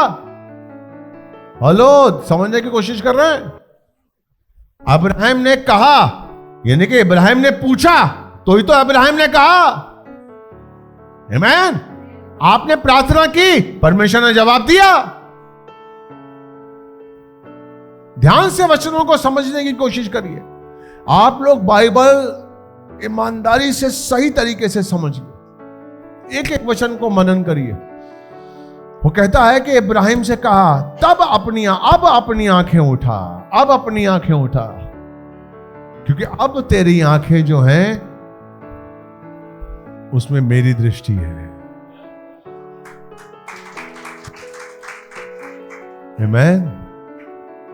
हेलो, समझने की कोशिश कर रहे हैं? अब्राहम ने कहा, यानी कि इब्राहिम ने पूछा तो ही तो अब्राहम ने कहा। आमीन। आपने प्रार्थना की, परमेश्वर ने जवाब दिया। ध्यान से वचनों को समझने की कोशिश करिए। आप लोग बाइबल ईमानदारी से सही तरीके से समझिए, एक एक वचन को मनन करिए। वो कहता है कि इब्राहिम से कहा, अब अपनी आंखें उठा, क्योंकि अब तेरी आंखें जो हैं उसमें मेरी दृष्टि है। आमीन।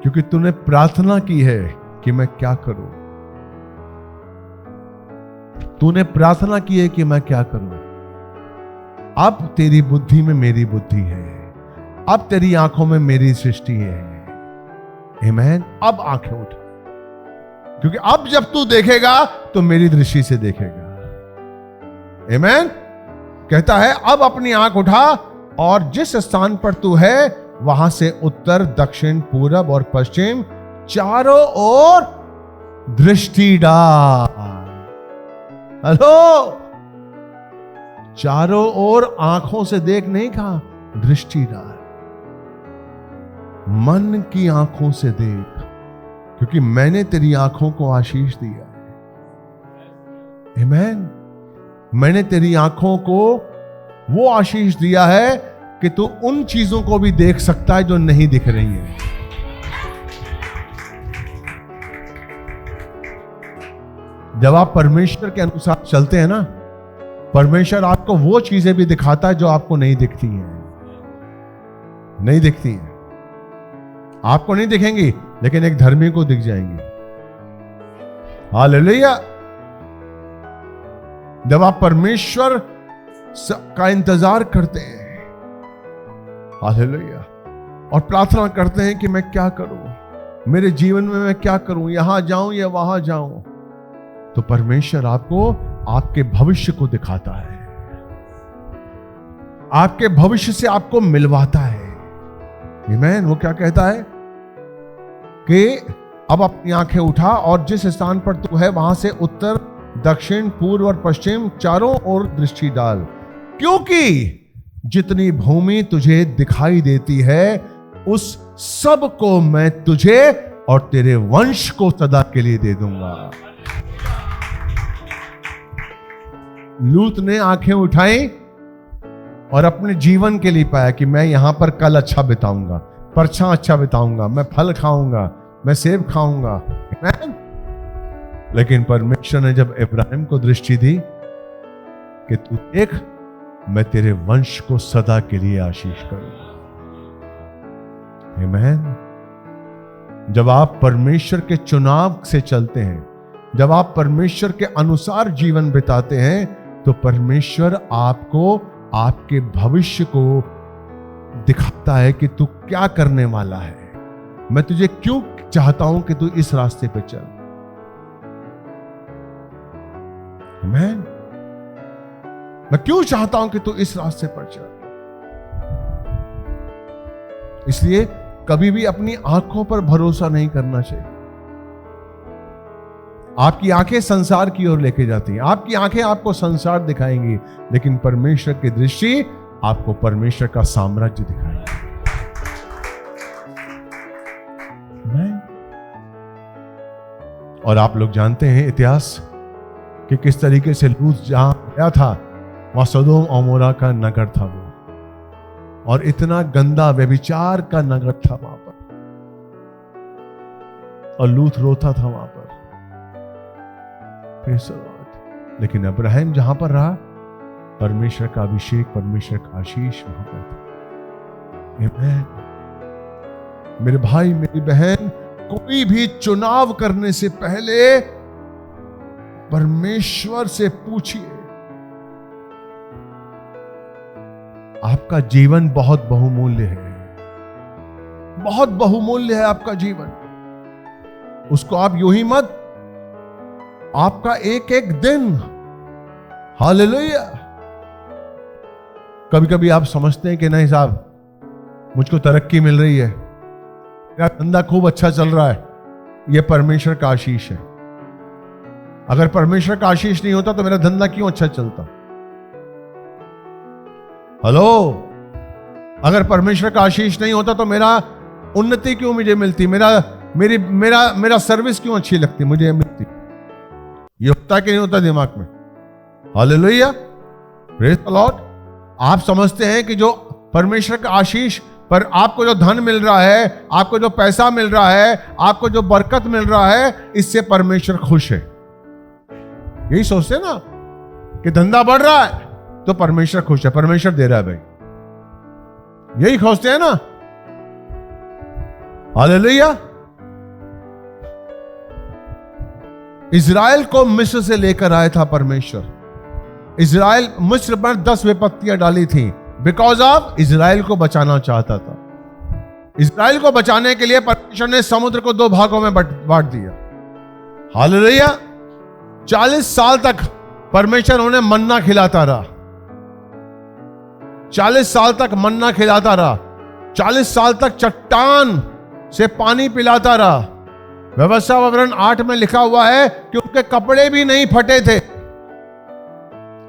क्योंकि तूने प्रार्थना की है कि मैं क्या करूं, तूने प्रार्थना की है कि मैं क्या करूं। अब तेरी बुद्धि में मेरी बुद्धि है, अब तेरी आंखों में मेरी सृष्टि है। आमीन। अब आंखें उठा, क्योंकि अब जब तू देखेगा तो मेरी दृष्टि से देखेगा। आमीन। कहता है अब अपनी आंख उठा और जिस स्थान पर तू है वहां से उत्तर, दक्षिण, पूरब और पश्चिम चारों ओर दृष्टि डाल। हेलो, चारों ओर आंखों से देख नहीं कहा, दृष्टि डाल, मन की आंखों से देख, क्योंकि मैंने तेरी आंखों को आशीष दिया। आमीन। मैंने तेरी आंखों को वो आशीष दिया है कि तू उन चीजों को भी देख सकता है जो नहीं दिख रही है। जब आप परमेश्वर के अनुसार चलते हैं ना, परमेश्वर आपको वो चीजें भी दिखाता है जो आपको नहीं दिखती हैं। नहीं दिखती हैं, आपको नहीं दिखेंगी, लेकिन एक धर्मी को दिख जाएंगी। हालेलुया। जब आप परमेश्वर का इंतजार करते हैं, हालेलुया, और प्रार्थना करते हैं कि मैं क्या करूं, मेरे जीवन में मैं क्या करूं, यहां जाऊं या वहां जाऊं, तो परमेश्वर आपको आपके भविष्य को दिखाता है, आपके भविष्य से आपको मिलवाता है। आमीन। वो क्या कहता है कि अब अपनी आंखें उठा और जिस स्थान पर तू है वहां से उत्तर, दक्षिण, पूर्व और पश्चिम चारों ओर दृष्टि डाल, क्योंकि जितनी भूमि तुझे दिखाई देती है उस सब को मैं तुझे और तेरे वंश को सदा के लिए दे दूंगा। लूत ने आंखें उठाई और अपने जीवन के लिए पाया कि मैं यहां पर कल अच्छा बिताऊंगा, परछा अच्छा बिताऊंगा, मैं फल खाऊंगा, मैं सेब खाऊंगा। लेकिन परमेश्वर ने जब इब्राहिम को दृष्टि दी कि तू देख, मैं तेरे वंश को सदा के लिए आशीष करूंगा। आमीन। जब आप परमेश्वर के चुनाव से चलते हैं, जब आप परमेश्वर के अनुसार जीवन बिताते हैं, तो परमेश्वर आपको आपके भविष्य को दिखाता है कि तू क्या करने वाला है। मैं तुझे क्यों चाहता हूं कि तू इस रास्ते पे चल। आमीन। मैं क्यों चाहता हूं कि तू इस रास्ते पर चल। इसलिए कभी भी अपनी आंखों पर भरोसा नहीं करना चाहिए। आपकी आंखें संसार की ओर लेके जाती हैं, आपकी आंखें आपको संसार दिखाएंगी, लेकिन परमेश्वर की दृष्टि आपको परमेश्वर का साम्राज्य दिखाएगी। और आप लोग जानते हैं इतिहास कि किस तरीके से लूत जहां गया था वहां सदोम और मोरा का नगर था वो, और इतना गंदा व्यभिचार का नगर था वहां पर, और लूत रोता था वहां पर। लेकिन अब्राहम जहां पर रहा, परमेश्वर का अभिषेक, परमेश्वर का आशीष वहां पर था। आमीन। मेरे भाई, मेरी बहन, कोई भी चुनाव करने से पहले परमेश्वर से पूछिए आपका जीवन बहुत बहुमूल्य है, बहुत बहुमूल्य है आपका जीवन। उसको आप यूं ही मत, आपका एक एक दिन, हालेलुया। कभी कभी आप समझते हैं कि नहीं साहब मुझको तरक्की मिल रही है, मेरा धंधा खूब अच्छा चल रहा है, यह परमेश्वर का आशीष है। अगर परमेश्वर का आशीष नहीं होता तो मेरा धंधा क्यों अच्छा चलता? हेलो, अगर परमेश्वर का आशीष नहीं होता तो मेरा उन्नति क्यों मुझे मिलती, मेरा सर्विस क्यों अच्छी लगती मुझे मिलती? ये होता कि नहीं होता दिमाग में? Hallelujah, praise the Lord. आप समझते हैं कि जो परमेश्वर का आशीष पर आपको जो धन मिल रहा है, आपको जो पैसा मिल रहा है, आपको जो बरकत मिल रहा है, इससे परमेश्वर खुश है। यही सोचते हैं ना कि धंधा बढ़ रहा है तो परमेश्वर खुश है, परमेश्वर दे रहा है भाई, यही सोचते हैं ना। हालेलुया। इज़राइल को मिस्र से लेकर आया था परमेश्वर। इज़राइल मिस्र पर 10 विपत्तियां डाली थी, बिकॉज ऑफ इज़राइल को बचाना चाहता था। इज़राइल को बचाने के लिए परमेश्वर ने समुद्र को 2 भागों में बांट दिया। हालेलुया। 40 साल तक परमेश्वर उन्हें मन्ना खिलाता रहा, 40 साल तक मन्ना खिलाता रहा, 40 साल तक चट्टान से पानी पिलाता रहा। व्यवस्था विवरण 8 में लिखा हुआ है कि उनके कपड़े भी नहीं फटे थे,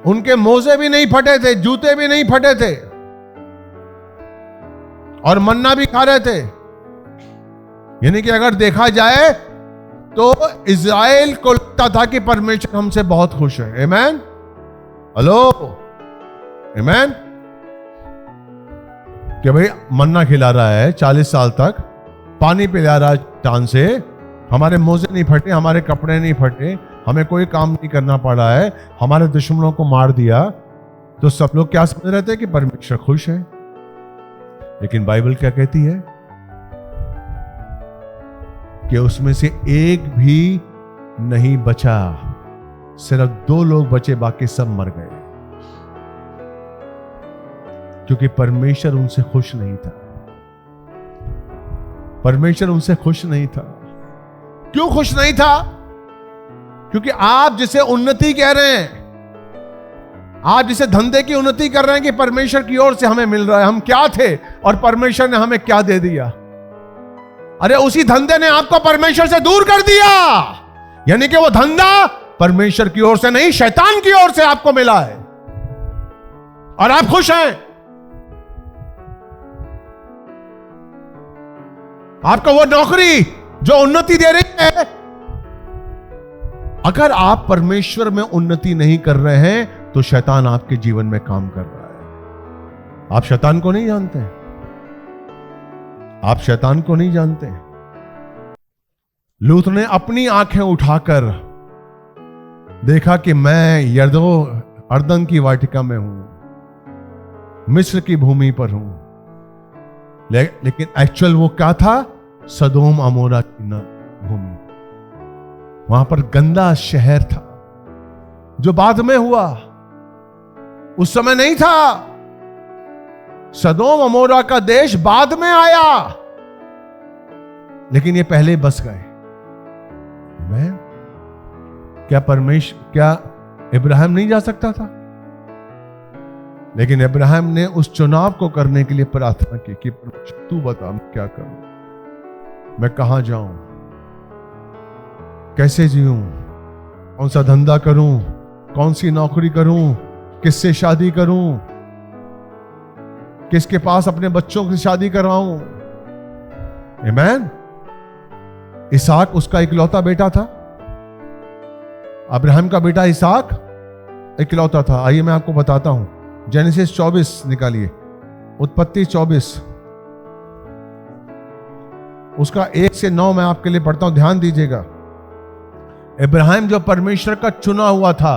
उनके मोजे भी नहीं फटे थे, जूते भी नहीं फटे थे, और मन्ना भी खा रहे थे। यानी कि अगर देखा जाए तो इज़राइल को लगता था कि परमेश्वर हमसे बहुत खुश है। आमेन, हेलो, आमेन। कि भाई मन्ना खिला रहा है 40 साल तक, पानी पिला रहा है चट्टान से, हमारे मोजे नहीं फटे, हमारे कपड़े नहीं फटे, हमें कोई काम नहीं करना पड़ा है, हमारे दुश्मनों को मार दिया, तो सब लोग क्या समझ रहे थे कि परमेश्वर खुश है। लेकिन बाइबल क्या कहती है कि उसमें से एक भी नहीं बचा, सिर्फ 2 लोग बचे, बाकी सब मर गए, क्योंकि परमेश्वर उनसे खुश नहीं था। परमेश्वर उनसे खुश नहीं था। क्यों खुश नहीं था? क्योंकि आप जिसे उन्नति कह रहे हैं, आप जिसे धंधे की उन्नति कर रहे हैं कि परमेश्वर की ओर से हमें मिल रहा है, हम क्या थे और परमेश्वर ने हमें क्या दे दिया? अरे उसी धंधे ने आपको परमेश्वर से दूर कर दिया। यानी कि वो धंधा परमेश्वर की ओर से नहीं, शैतान की ओर से आपको मिला है, और आप खुश हैं। आपको वो नौकरी जो उन्नति दे रही है, अगर आप परमेश्वर में उन्नति नहीं कर रहे हैं तो शैतान आपके जीवन में काम कर रहा है। आप शैतान को नहीं जानते, आप शैतान को नहीं जानते। लूत ने अपनी आंखें उठाकर देखा कि मैं यरदन की वाटिका में हूं, मिस्र की भूमि पर हूं, लेकिन एक्चुअल वो क्या था? सदोम अमोरा की भूमि। वहां पर गंदा शहर था, जो बाद में हुआ, उस समय नहीं था। सदोम अमोरा का देश बाद में आया, लेकिन ये पहले बस गए। क्या इब्राहिम नहीं जा सकता था? लेकिन इब्राहिम ने उस चुनाव को करने के लिए प्रार्थना की कि तू बता मैं क्या करूं, मैं कहां जाऊं, कैसे जीऊं, कौन सा धंधा करूं, कौन सी नौकरी करूं, किससे शादी करूं, किसके पास अपने बच्चों की शादी करवाऊं। आमीन। इसहाक उसका इकलौता बेटा था, अब्राहम का बेटा इसहाक इकलौता था। आइए मैं आपको बताता हूं, जेनेसिस 24 निकालिए, उत्पत्ति 24 उसका 1 से 9 मैं आपके लिए पढ़ता हूं, ध्यान दीजिएगा। इब्राहिम जो परमेश्वर का चुना हुआ था,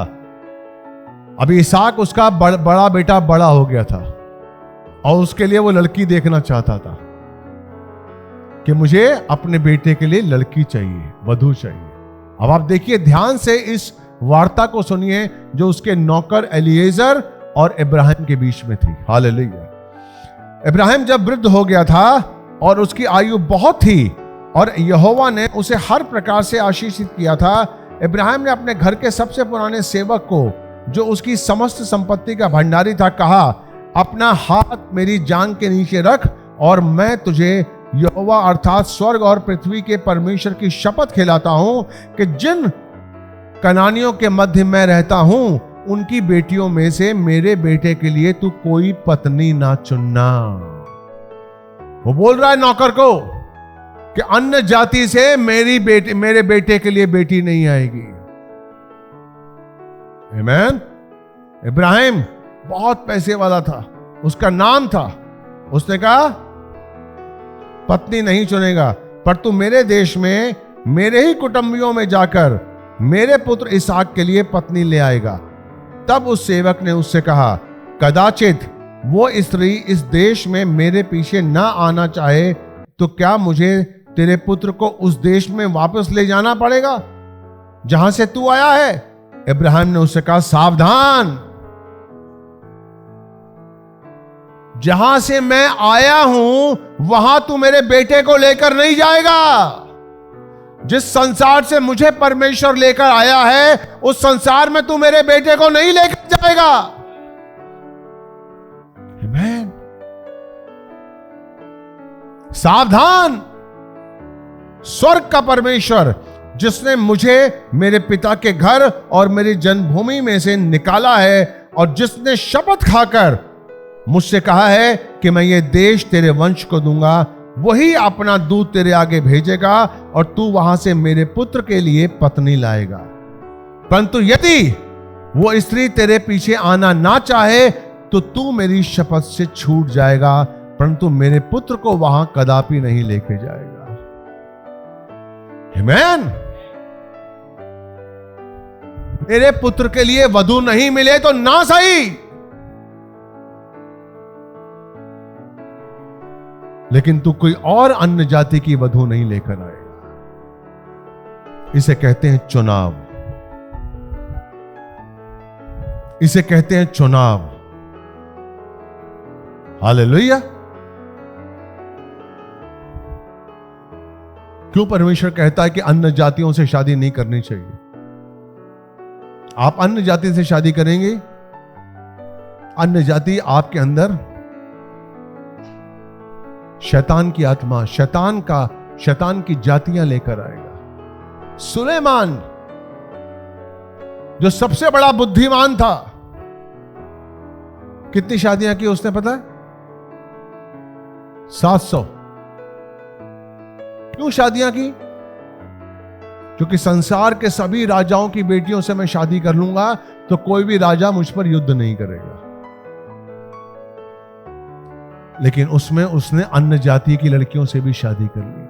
अभी इसहाक उसका बड़ा बेटा बड़ा हो गया था, और उसके लिए वो लड़की देखना चाहता था कि मुझे अपने बेटे के लिए लड़की चाहिए, वधू चाहिए। अब आप देखिए ध्यान से इस वार्ता को सुनिए जो उसके नौकर एलिएजर और इब्राहिम के बीच में थी। हालेलुया। इब्राहिम जब वृद्ध हो गया था और उसकी आयु बहुत थी और यहोवा ने उसे हर प्रकार से आशीषित किया था, इब्राहिम ने अपने घर के सबसे पुराने सेवक को, जो उसकी समस्त संपत्ति का भंडारी था, कहा, अपना हाथ मेरी जांघ के नीचे रख और मैं तुझे यहोवा अर्थात स्वर्ग और पृथ्वी के परमेश्वर की शपथ खिलाता हूं कि जिन कनानियों के मध्य मैं रहता हूं उनकी बेटियों में से मेरे बेटे के लिए तू कोई पत्नी ना चुनना। वो बोल रहा है नौकर को कि अन्य जाति से मेरे बेटे के लिए बेटी नहीं आएगी। आमीन। इब्राहिम बहुत पैसे वाला था, उसका नाम था, उसने कहा पत्नी नहीं चुनेगा, पर तू मेरे देश में मेरे ही कुटुंबियों में जाकर मेरे पुत्र इसहाक के लिए पत्नी ले आएगा। तब उस सेवक ने उससे कहा, कदाचित वो स्त्री इस देश में मेरे पीछे ना आना चाहे तो क्या मुझे तेरे पुत्र को उस देश में वापस ले जाना पड़ेगा जहां से तू आया है? इब्राहिम ने उससे कहा, सावधान, जहां से मैं आया हूं वहां तू मेरे बेटे को लेकर नहीं जाएगा। जिस संसार से मुझे परमेश्वर लेकर आया है उस संसार में तू मेरे बेटे को नहीं लेकर जाएगा। आमीन। सावधान, स्वर्ग का परमेश्वर जिसने मुझे मेरे पिता के घर और मेरी जन्मभूमि में से निकाला है और जिसने शपथ खाकर मुझसे कहा है कि मैं ये देश तेरे वंश को दूंगा, वही अपना दूत तेरे आगे भेजेगा और तू वहां से मेरे पुत्र के लिए पत्नी लाएगा। परंतु यदि वो स्त्री तेरे पीछे आना ना चाहे तो तू मेरी शपथ से छूट जाएगा, परंतु मेरे पुत्र को वहां कदापि नहीं लेके जाएगा। आमीन। मेरे पुत्र के लिए वधू नहीं मिले तो ना सही, लेकिन तू कोई और अन्य जाति की वधू नहीं लेकर आएगा। इसे कहते हैं चुनाव, इसे कहते हैं चुनाव। हालेलुया। क्यों परमेश्वर कहता है कि अन्य जातियों से शादी नहीं करनी चाहिए? आप अन्य जाति से शादी करेंगे, अन्य जाति आपके अंदर शैतान की आत्मा, शैतान की जातियां लेकर आएगा। सुलेमान जो सबसे बड़ा बुद्धिमान था, कितनी शादियां की उसने पता है? 700। क्यों शादियां की? क्योंकि संसार के सभी राजाओं की बेटियों से मैं शादी कर लूंगा तो कोई भी राजा मुझ पर युद्ध नहीं करेगा। लेकिन उसमें उसने अन्य जाति की लड़कियों से भी शादी कर ली,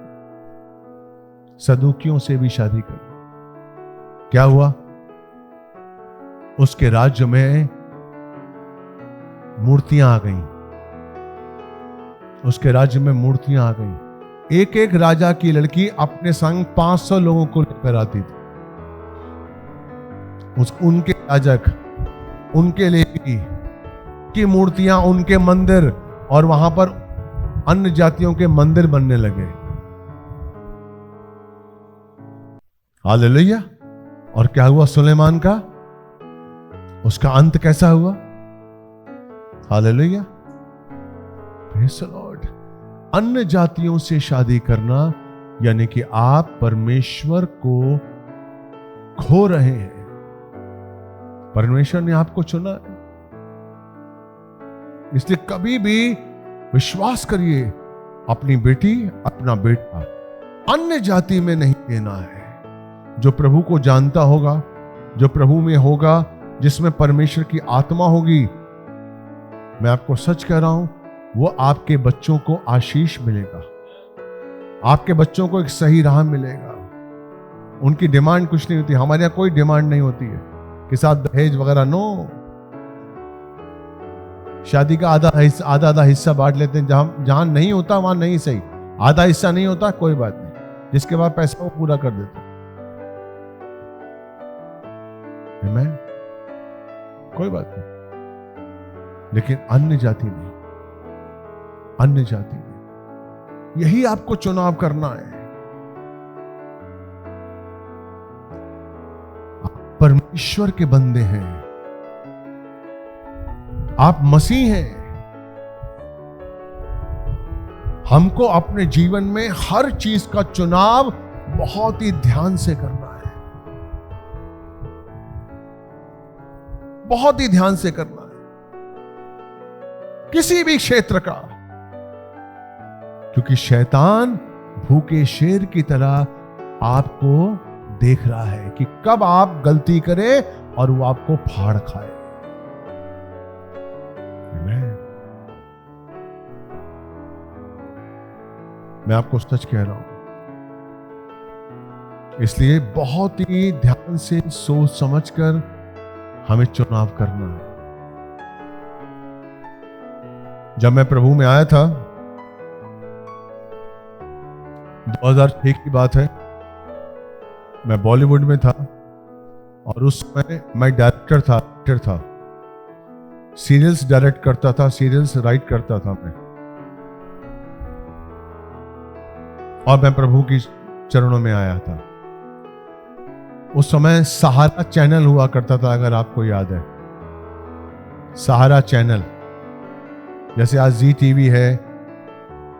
सदूकियों से भी शादी कर ली। क्या हुआ? उसके राज्य में मूर्तियां आ गईं, उसके राज्य में मूर्तियां आ गईं। एक एक राजा की लड़की अपने संग 500 लोगों को लेकर आती थी। उनके याजक, उनके लेवी की मूर्तियां, उनके मंदिर, और वहां पर अन्य जातियों के मंदिर बनने लगे। हालेलुया। और क्या हुआ सुलेमान का? उसका अंत कैसा हुआ? हालेलुया। Praise the Lord. अन्य जातियों से शादी करना यानी कि आप परमेश्वर को खो रहे हैं। परमेश्वर ने आपको चुना है, इसलिए कभी भी विश्वास करिए, अपनी बेटी, अपना बेटा अन्य जाति में नहीं देना है। जो प्रभु को जानता होगा, जो प्रभु में होगा, जिसमें परमेश्वर की आत्मा होगी, मैं आपको सच कह रहा हूं, वो आपके बच्चों को आशीष मिलेगा, आपके बच्चों को एक सही राह मिलेगा। उनकी डिमांड कुछ नहीं होती। हमारे यहां कोई डिमांड नहीं होती है कि साथ दहेज वगैरह, नो। शादी का आधा हिस्सा बांट लेते हैं, जहां नहीं होता वहां नहीं सही, आधा हिस्सा नहीं होता कोई बात नहीं, जिसके बाद पैसा वो पूरा कर देते। आमीन। कोई बात नहीं। लेकिन अन्य जाति नहीं, अन्य जाति में। यही आपको चुनाव करना है। आप परमेश्वर के बंदे हैं, आप मसीह हैं। हमको अपने जीवन में हर चीज का चुनाव बहुत ही ध्यान से करना है, बहुत ही ध्यान से करना है, किसी भी क्षेत्र का। क्योंकि शैतान भूखे शेर की तरह आपको देख रहा है कि कब आप गलती करें और वो आपको फाड़ खाए। मैं आपको सच कह रहा हूं, इसलिए बहुत ही ध्यान से सोच समझकर हमें चुनाव करना है। जब मैं प्रभु में आया था, 2006 की बात है, मैं बॉलीवुड में था और उस समय मैं डायरेक्टर था, सीरियल्स डायरेक्ट करता था, सीरियल्स राइट करता था मैं। और मैं प्रभु की चरणों में आया था। उस समय सहारा चैनल हुआ करता था, अगर आपको याद है, सहारा चैनल। जैसे आज जी टीवी है,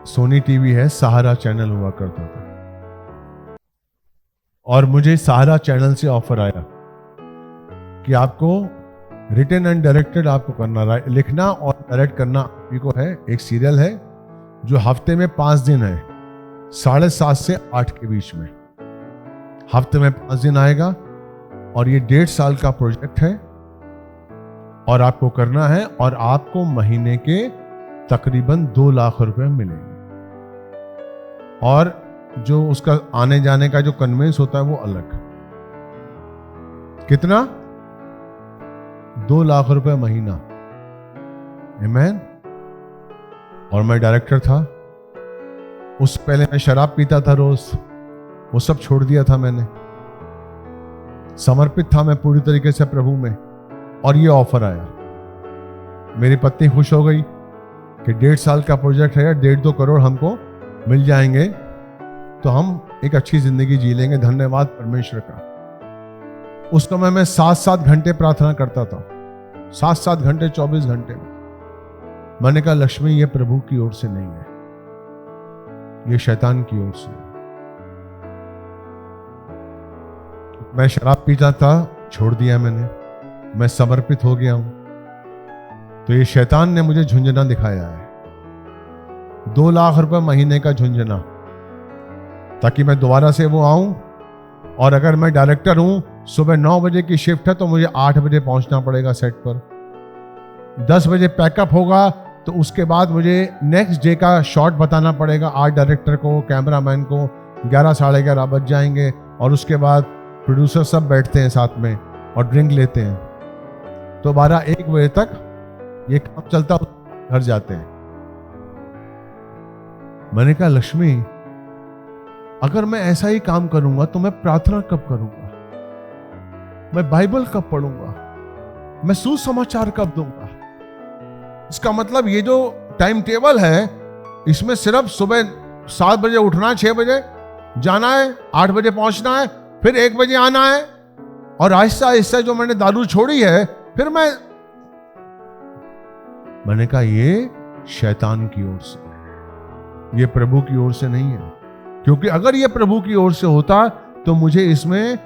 सोनी टीवी है, सहारा चैनल हुआ करता था। और मुझे सहारा चैनल से ऑफर आया कि आपको रिटन एंड डायरेक्टेड आपको करना, लिखना और डायरेक्ट करना आप को है। एक सीरियल है जो हफ्ते में 5 दिन है, 7:30 से 8 के बीच में, हफ्ते में 5 दिन आएगा। और ये 1.5 साल का प्रोजेक्ट है और आपको करना है, और आपको महीने के तकरीबन 2 लाख रुपए मिलेंगे। और जो उसका आने जाने का जो कन्वेंस होता है वो अलग। कितना? 2 लाख रुपए महीना। आमीन। और मैं डायरेक्टर था। उस पहले मैं शराब पीता था रोज, वो सब छोड़ दिया था मैंने। समर्पित था मैं पूरी तरीके से प्रभु में। और ये ऑफर आया, मेरी पत्नी खुश हो गई कि 1.5 साल का प्रोजेक्ट है, 1.5-2 करोड़ हमको मिल जाएंगे तो हम एक अच्छी जिंदगी जी लेंगे। धन्यवाद परमेश्वर का। उस समय मैं 7-7 घंटे प्रार्थना करता था, 7-7 घंटे, 24 घंटे में। मैंने कहा लक्ष्मी, ये प्रभु की ओर से नहीं है, ये शैतान की ओर से। मैं शराब पीता था, छोड़ दिया मैंने, मैं समर्पित हो गया हूं। तो ये शैतान ने मुझे झुंझुना दिखाया है, 2 लाख रुपए महीने का झुंझुना, ताकि मैं दोबारा से वो आऊं। और अगर मैं डायरेक्टर हूं, सुबह 9 बजे की शिफ्ट है तो मुझे 8 बजे पहुंचना पड़ेगा सेट पर। 10 बजे पैकअप होगा तो उसके बाद मुझे नेक्स्ट डे का शॉट बताना पड़ेगा आर्ट डायरेक्टर को, कैमरामैन को। 11 साढ़े 11 बज जाएंगे और उसके बाद प्रोड्यूसर सब बैठते हैं साथ में और ड्रिंक लेते हैं, तो 12-1 बजे तक ये काम चलता, घर जाते हैं। मैंने कहा लक्ष्मी, अगर मैं ऐसा ही काम करूंगा तो मैं प्रार्थना कब करूंगा, मैं बाइबल कब पढ़ूंगा, मैं सुसमाचार कब दूंगा? इसका मतलब ये जो टाइम टेबल है, इसमें सिर्फ सुबह 7 बजे उठना, 6 बजे जाना है, 8 बजे पहुंचना है, फिर 1 बजे आना है। और आहिस्ता आहिस्ता जो मैंने दारू छोड़ी है, फिर मैंने कहा ये शैतान की ओर से, ये प्रभु की ओर से नहीं है। क्योंकि अगर ये प्रभु की ओर से होता तो मुझे इसमें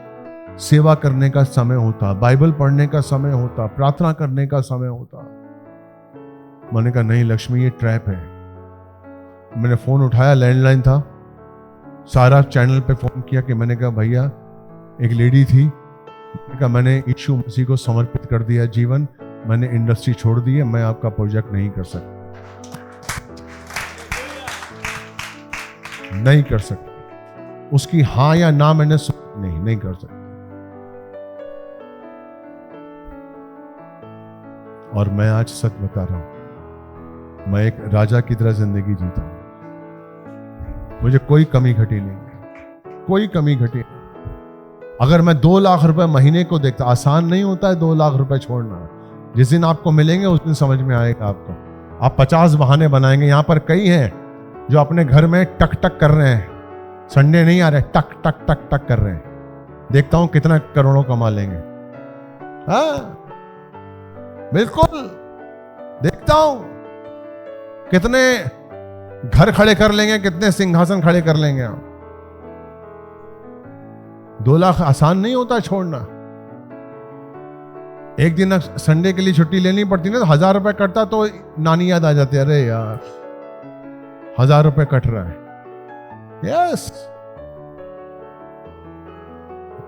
सेवा करने का समय होता, बाइबल पढ़ने का समय होता, प्रार्थना करने का समय होता। मैंने कहा नहीं लक्ष्मी, ये ट्रैप है। मैंने फोन उठाया, लैंडलाइन था, सारा चैनल पे फोन किया कि मैंने कहा भैया, एक लेडी थी, मैंने कहा मैंने यीशु मसीह को समर्पित कर दिया जीवन, मैंने इंडस्ट्री छोड़ दी है, मैं आपका प्रोजेक्ट नहीं कर सकता, नहीं कर सकता। उसकी हाँ या ना मैंने नहीं कर सकता। और मैं आज सच बता रहा हूं, मैं एक राजा की तरह जिंदगी जीता हूं, मुझे कोई कमी घटी नहीं, कोई कमी घटी नहीं। अगर मैं 2 लाख रुपए महीने को देखता, आसान नहीं होता है 2 लाख रुपए छोड़ना। जिस दिन आपको मिलेंगे उस दिन समझ में आएगा आपको। आप 50 बहाने बनाएंगे। यहां पर कई हैं जो अपने घर में टक टक कर रहे हैं, संडे नहीं आ रहे, टक टक टक टक कर रहे हैं। देखता हूं कितना करोड़ों कमा लेंगे। हाँ बिल्कुल, देखता हूं कितने घर खड़े कर लेंगे, कितने सिंहासन खड़े कर लेंगे आप। 2 लाख आसान नहीं होता छोड़ना। एक दिन संडे के लिए छुट्टी लेनी पड़ती ना, तो 1000 रुपए कटता तो नानी याद आ जाती, अरे यार 1000 रुपए कट रहा है। यस,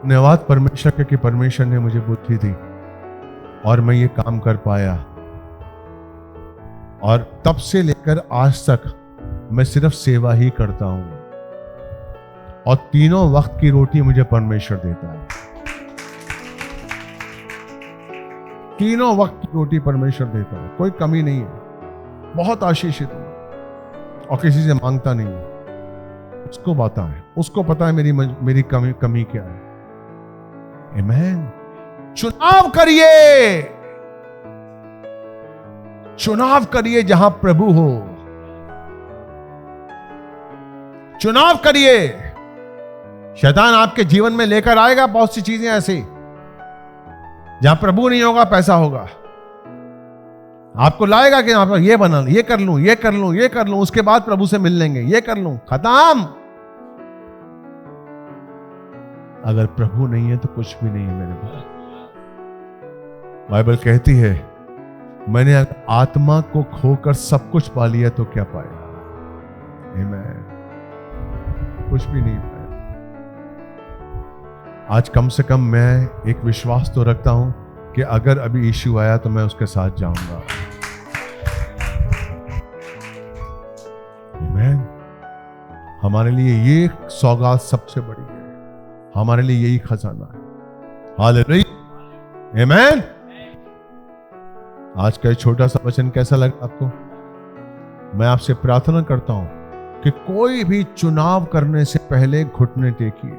धन्यवाद परमेश्वर के कि परमेश्वर ने मुझे बुद्धि दी और मैं ये काम कर पाया। और तब से लेकर आज तक मैं सिर्फ सेवा ही करता हूं और तीनों वक्त की रोटी मुझे परमेश्वर देता है। तीनों वक्त की रोटी परमेश्वर देता है, कोई कमी नहीं है। बहुत आशीषित हूं और किसी से मांगता नहीं हूं। उसको पता है, उसको पता है मेरी कमी क्या है। आमीन। चुनाव करिए, चुनाव करिए जहां प्रभु हो। चुनाव करिए। शैतान आपके जीवन में लेकर आएगा बहुत सी चीजें ऐसी, जहां प्रभु नहीं होगा पैसा होगा। आपको लाएगा कि आप ये बना, ये कर लूं, ये कर लूं, ये कर लूं, उसके बाद प्रभु से मिल लेंगे, ये कर लूं, खत्म। अगर प्रभु नहीं है तो कुछ भी नहीं है मेरे पास। बाइबल कहती है मैंने अगर आत्मा को खोकर सब कुछ पा लिया तो क्या पाया? आमीन। कुछ भी नहीं पाया। आज कम से कम मैं एक विश्वास तो रखता हूं कि अगर अभी यीशु आया तो मैं उसके साथ जाऊंगा। आमीन। हमारे लिए ये सौगात सबसे बड़ी है, हमारे लिए यही खजाना है। हालेलुया। आमीन। आज का छोटा सा वचन कैसा लगा आपको? मैं आपसे प्रार्थना करता हूं कि कोई भी चुनाव करने से पहले घुटने टेकिए।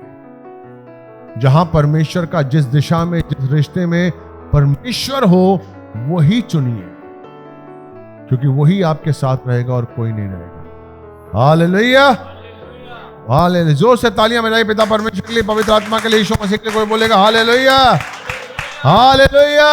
जहां परमेश्वर का, जिस दिशा में, जिस रिश्ते में परमेश्वर हो वही चुनिए, क्योंकि वही आपके साथ रहेगा और कोई नहीं रहेगा। हालेलुया। हालेलुया। जोर से तालियां बजाइए पिता परमेश्वर के लिए, पवित्र आत्मा के लिए, यीशु मसीह के लिए। कोई बोलेगा हालेलुया, हालेलुया।